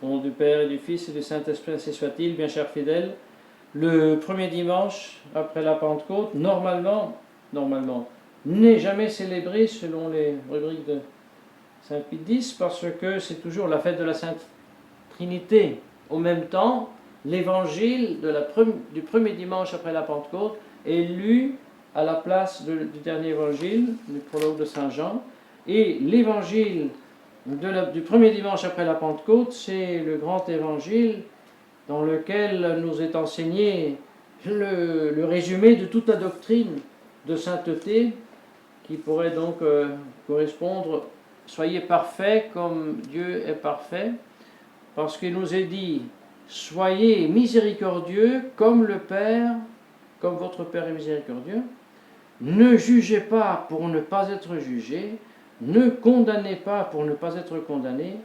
Au nom du Père et du Fils et du Saint-Esprit, ainsi soit-il, bien chers fidèles. Le premier dimanche après la Pentecôte, normalement, n'est jamais célébré selon les rubriques de Saint Pie X, parce que c'est toujours la fête de la Sainte Trinité. Au même temps, l'évangile du premier dimanche après la Pentecôte est lu à la place du dernier évangile, du prologue de Saint Jean, et l'évangile du premier dimanche après la Pentecôte, c'est le grand évangile dans lequel nous est enseigné le résumé de toute la doctrine de sainteté, qui pourrait donc correspondre « Soyez parfaits comme Dieu est parfait », parce qu'il nous est dit « Soyez miséricordieux comme le Père, comme votre Père est miséricordieux. Ne jugez pas pour ne pas être jugés, ne condamnez pas pour ne pas être condamnés,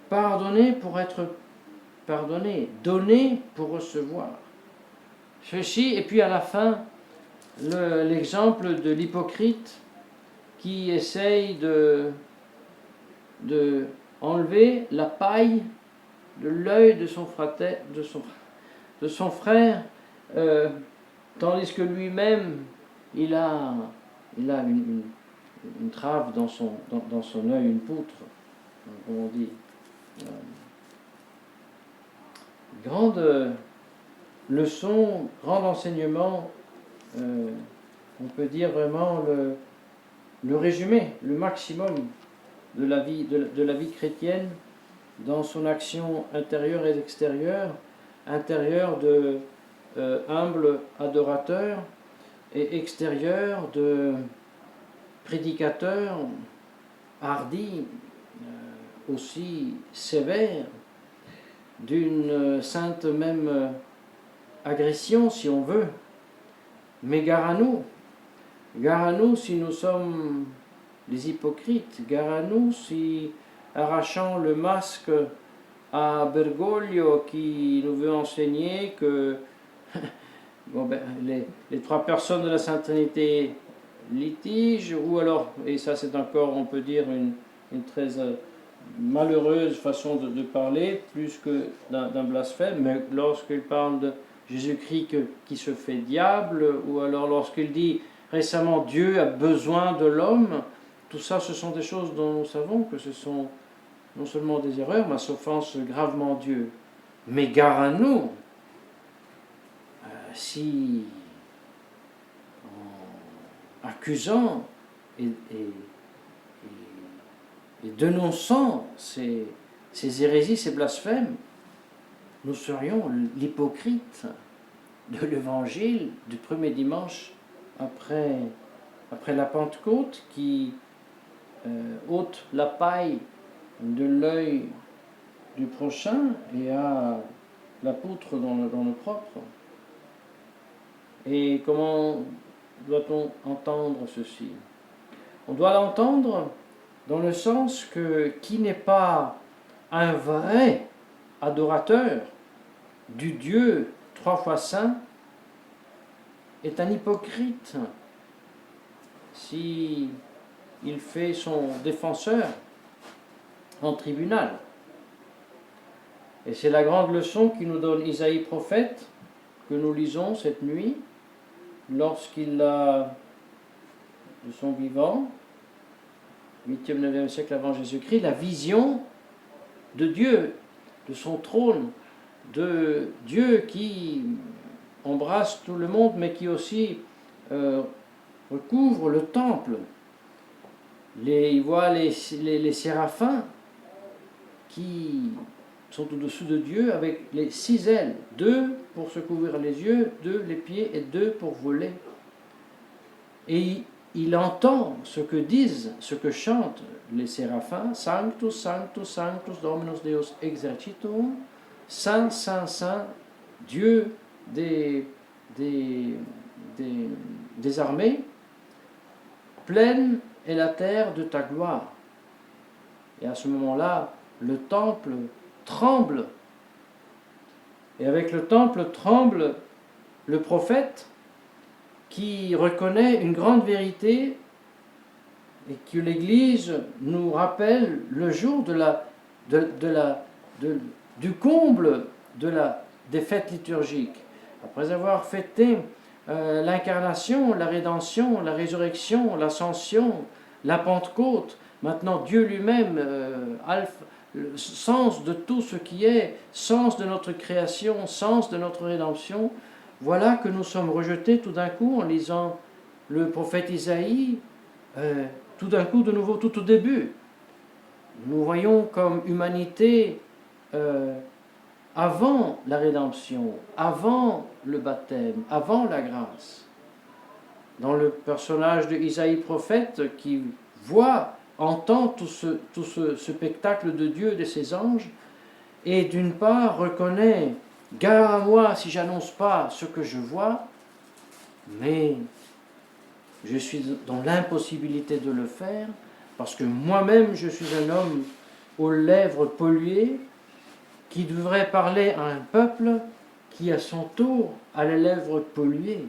pardonnez pour être pardonnez, donnez pour recevoir. » Ceci, et puis à la fin, l'exemple de l'hypocrite qui essaye de enlever la paille de l'œil de son frère, tandis que lui-même, il a une trave dans son œil, une poutre, comme on dit. Grande leçon, grand enseignement, on peut dire vraiment le résumé, le maximum de la vie chrétienne dans son action intérieure et extérieure, intérieure de humble adorateur et extérieure de prédicateur hardi, aussi sévère, d'une sainte même agression si on veut, mais gare à nous si nous sommes des hypocrites, gare à nous si, arrachant le masque à Bergoglio qui nous veut enseigner que les trois personnes de la Sainte Trinité litigent, ou alors, et ça c'est encore on peut dire une très malheureuse façon de parler, plus que d'un blasphème, mais lorsqu'il parle de Jésus-Christ qui se fait diable, ou alors lorsqu'il dit récemment Dieu a besoin de l'homme, tout ça ce sont des choses dont nous savons que ce sont non seulement des erreurs, mais s'offensent gravement Dieu. Mais gare à nous, si en accusant et dénonçant ces hérésies, ces blasphèmes, nous serions l'hypocrite de l'évangile du premier dimanche après la Pentecôte qui ôte la paille de l'œil du prochain et a la poutre dans le propre. Et comment doit-on entendre ceci? On doit l'entendre dans le sens que qui n'est pas un vrai adorateur du Dieu trois fois saint est un hypocrite si il fait son défenseur en tribunal. Et c'est la grande leçon qui nous donne Isaïe prophète, que nous lisons cette nuit, lorsqu'il a, de son vivant, 8e, 9e siècle avant Jésus-Christ, la vision de Dieu, de son trône, de Dieu qui embrasse tout le monde, mais qui aussi recouvre le temple. Il voit les séraphins qui sont au-dessous de Dieu avec les 6 ailes, 2 pour se couvrir les yeux, 2 les pieds et 2 pour voler. Et il entend ce que disent, ce que chantent les séraphins, Sanctus, Sanctus, Sanctus, Dominus Deus exercitum, Saint, Saint, Saint, Dieu des armées, pleine est la terre de ta gloire. Et à ce moment-là, le temple tremble. Et avec le temple tremble le prophète qui reconnaît une grande vérité et que l'Église nous rappelle le jour de du comble des fêtes liturgiques, après avoir fêté l'incarnation, la rédemption, la résurrection, l'ascension, la Pentecôte, maintenant Dieu lui-même, le sens de tout ce qui est, sens de notre création, sens de notre rédemption, voilà que nous sommes rejetés tout d'un coup en lisant le prophète Isaïe, tout d'un coup de nouveau, tout au début. Nous voyons comme humanité avant la rédemption, avant le baptême, avant la grâce. Dans le personnage de Isaïe prophète qui voit, entend tout ce spectacle de Dieu et de ses anges, et d'une part reconnaît, gare à moi si j'annonce pas ce que je vois, mais je suis dans l'impossibilité de le faire, parce que moi-même je suis un homme aux lèvres polluées, qui devrait parler à un peuple qui à son tour a les lèvres polluées.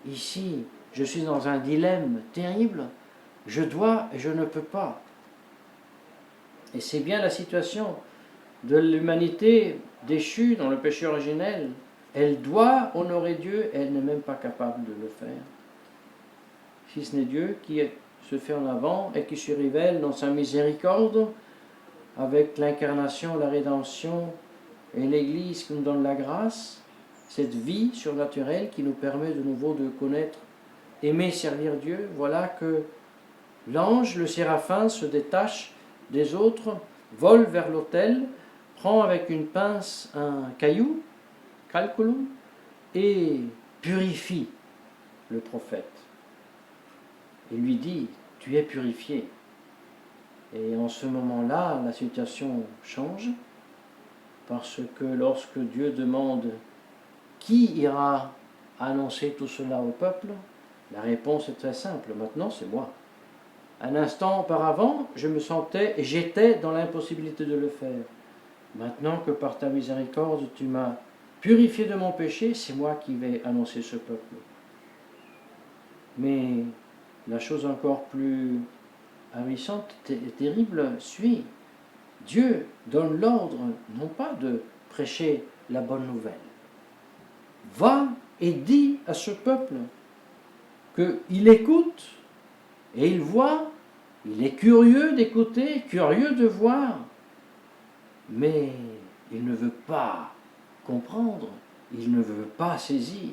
Ici, je suis dans un dilemme terrible, je dois et je ne peux pas. Et c'est bien la situation de l'humanité déchue dans le péché originel. Elle doit honorer Dieu et elle n'est même pas capable de le faire. Si ce n'est Dieu qui se fait en avant et qui se révèle dans sa miséricorde avec l'incarnation, la rédemption et l'Église qui nous donne la grâce, cette vie surnaturelle qui nous permet de nouveau de connaître, aimer, servir Dieu. Voilà que l'ange, le séraphin, se détache des autres, vole vers l'autel, prend avec une pince un caillou, calculum, et purifie le prophète. Il lui dit, tu es purifié. Et en ce moment-là, la situation change, parce que lorsque Dieu demande qui ira annoncer tout cela au peuple, la réponse est très simple, maintenant c'est moi. Un instant auparavant, je me sentais et j'étais dans l'impossibilité de le faire. Maintenant que par ta miséricorde, tu m'as purifié de mon péché, c'est moi qui vais annoncer ce peuple. Mais la chose encore plus ravissante et terrible suit. Dieu donne l'ordre, non pas de prêcher la bonne nouvelle. Va et dis à ce peuple qu'il écoute et il voit, il est curieux d'écouter, curieux de voir, mais il ne veut pas comprendre, il ne veut pas saisir,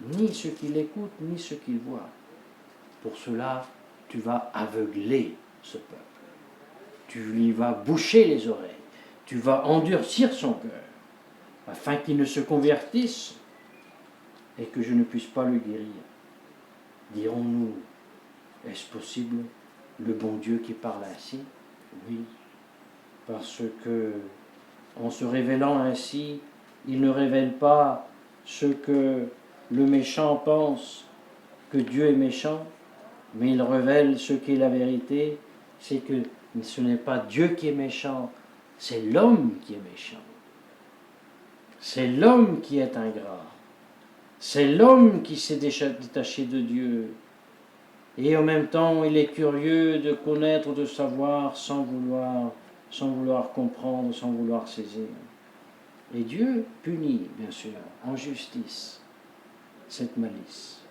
ni ce qu'il écoute, ni ce qu'il voit. Pour cela, tu vas aveugler ce peuple. Tu lui vas boucher les oreilles, tu vas endurcir son cœur, afin qu'il ne se convertisse et que je ne puisse pas le guérir. Dirons-nous, est-ce possible, le bon Dieu qui parle ainsi? Oui, parce que, en se révélant ainsi, il ne révèle pas ce que le méchant pense, que Dieu est méchant, mais il révèle ce qui est la vérité, c'est que ce n'est pas Dieu qui est méchant, c'est l'homme qui est méchant. C'est l'homme qui est ingrat. C'est l'homme qui s'est détaché de Dieu. Et en même temps, il est curieux de connaître, de savoir, sans vouloir comprendre, sans vouloir saisir. Et Dieu punit, bien sûr, en justice, cette malice.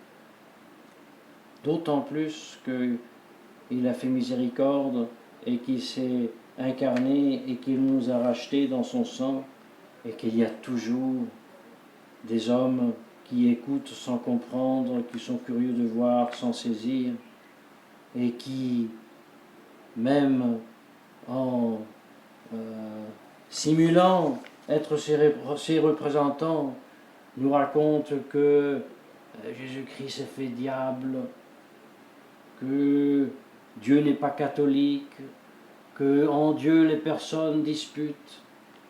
D'autant plus qu'il a fait miséricorde et qu'il s'est incarné et qu'il nous a rachetés dans son sang et qu'il y a toujours des hommes qui écoutent sans comprendre, qui sont curieux de voir sans saisir et qui, même en simulant être ses représentants, nous racontent que Jésus-Christ s'est fait diable, que Dieu n'est pas catholique, que en Dieu les personnes disputent,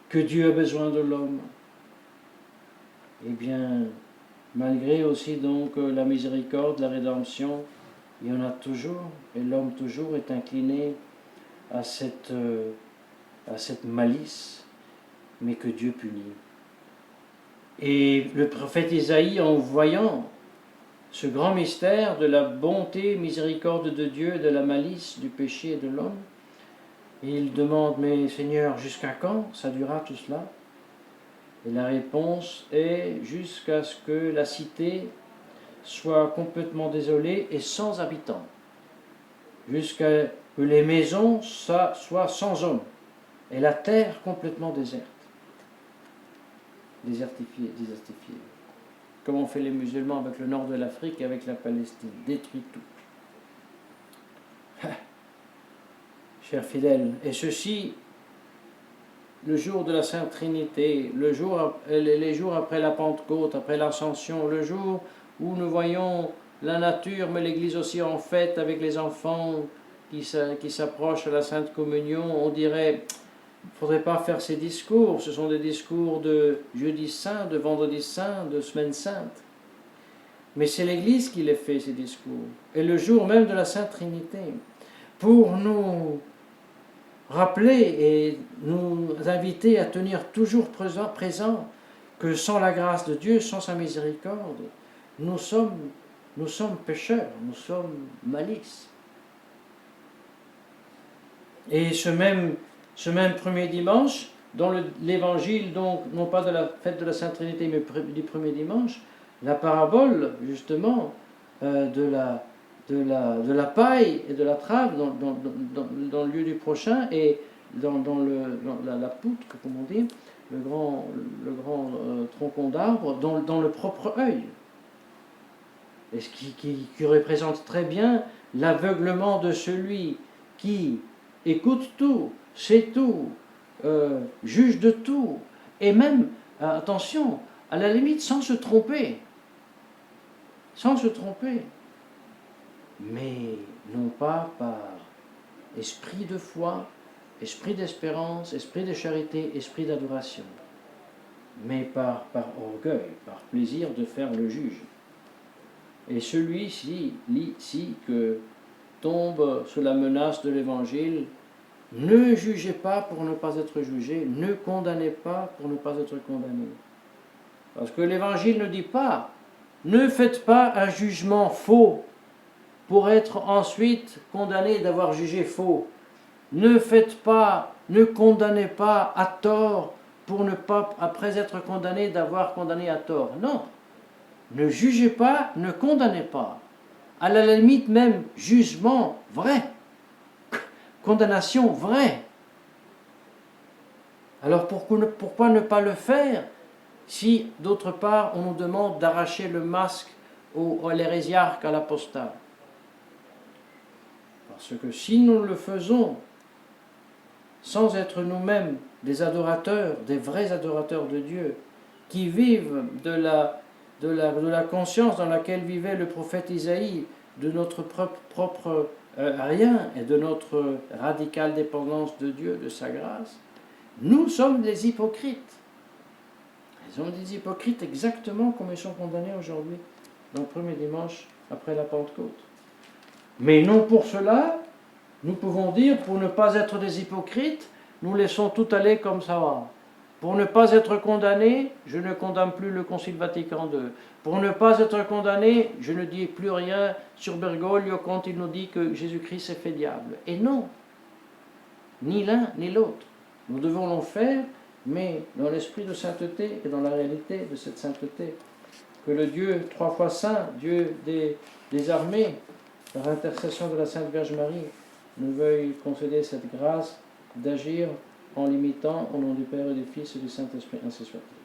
que Dieu a besoin de l'homme. Eh bien, malgré aussi donc la miséricorde, la rédemption, il y en a toujours, et l'homme toujours est incliné à cette malice, mais que Dieu punit. Et le prophète Isaïe, en voyant ce grand mystère de la bonté, miséricorde de Dieu, de la malice, du péché et de l'homme, il demande, mais Seigneur, jusqu'à quand ça durera tout cela? Et la réponse est jusqu'à ce que la cité soit complètement désolée et sans habitants, jusqu'à que les maisons soient sans hommes, et la terre complètement déserte, désertifiée. Comme ont fait les musulmans avec le nord de l'Afrique et avec la Palestine, détruit tout. Chers fidèles, et ceci, le jour de la Sainte Trinité, les jours après la Pentecôte, après l'Ascension, le jour où nous voyons la nature, mais l'Église aussi en fête avec les enfants qui s'approchent à la Sainte Communion, on dirait, il ne faudrait pas faire ces discours, ce sont des discours de jeudi saint, de vendredi saint, de semaine sainte. Mais c'est l'Église qui les fait, ces discours, et le jour même de la Sainte Trinité, pour nous rappeler et nous inviter à tenir toujours présent que sans la grâce de Dieu, sans sa miséricorde, nous sommes pécheurs, nous sommes malices. Et ce même premier dimanche, dans l'évangile, donc, non pas de la fête de la Sainte Trinité, mais du premier dimanche, la parabole, justement, de la paille et de la trave dans le lieu du prochain et dans la poutre, comme on dit, le grand tronçon d'arbre, dans le propre œil. Et ce qui représente très bien l'aveuglement de celui qui écoute tout, sait tout, juge de tout, et même, attention, à la limite sans se tromper, mais non pas par esprit de foi, esprit d'espérance, esprit de charité, esprit d'adoration, mais par orgueil, par plaisir de faire le juge. Et celui-ci que tombe sous la menace de l'Évangile, ne jugez pas pour ne pas être jugé, ne condamnez pas pour ne pas être condamné. Parce que l'Évangile ne dit pas, ne faites pas un jugement faux pour être ensuite condamné d'avoir jugé faux. Ne condamnez pas à tort pour ne pas, après être condamné, d'avoir condamné à tort. Non. Ne jugez pas, ne condamnez pas. À la limite même, jugement vrai. Condamnation vraie. Alors pourquoi ne pas le faire si, d'autre part, on nous demande d'arracher le masque à l'hérésiarque, à l'apostat? Parce que si nous le faisons sans être nous-mêmes des adorateurs, des vrais adorateurs de Dieu, qui vivent de la conscience dans laquelle vivait le prophète Isaïe, de notre propre rien et de notre radicale dépendance de Dieu, de sa grâce, nous sommes des hypocrites. Ils sont des hypocrites exactement comme ils sont condamnés aujourd'hui, dans le premier dimanche après la Pentecôte. Mais non pour cela, nous pouvons dire, pour ne pas être des hypocrites, nous laissons tout aller comme ça va. Pour ne pas être condamné, je ne condamne plus le Concile Vatican II. Pour ne pas être condamné, je ne dis plus rien sur Bergoglio quand il nous dit que Jésus-Christ s'est fait diable. Et non, ni l'un ni l'autre. Nous devons l'en faire, mais dans l'esprit de sainteté et dans la réalité de cette sainteté. Que le Dieu trois fois saint, Dieu des armées, par intercession de la Sainte Vierge Marie, nous veuille concéder cette grâce d'agir en l'imitant au nom du Père et du Fils et du Saint-Esprit, ainsi soit-il.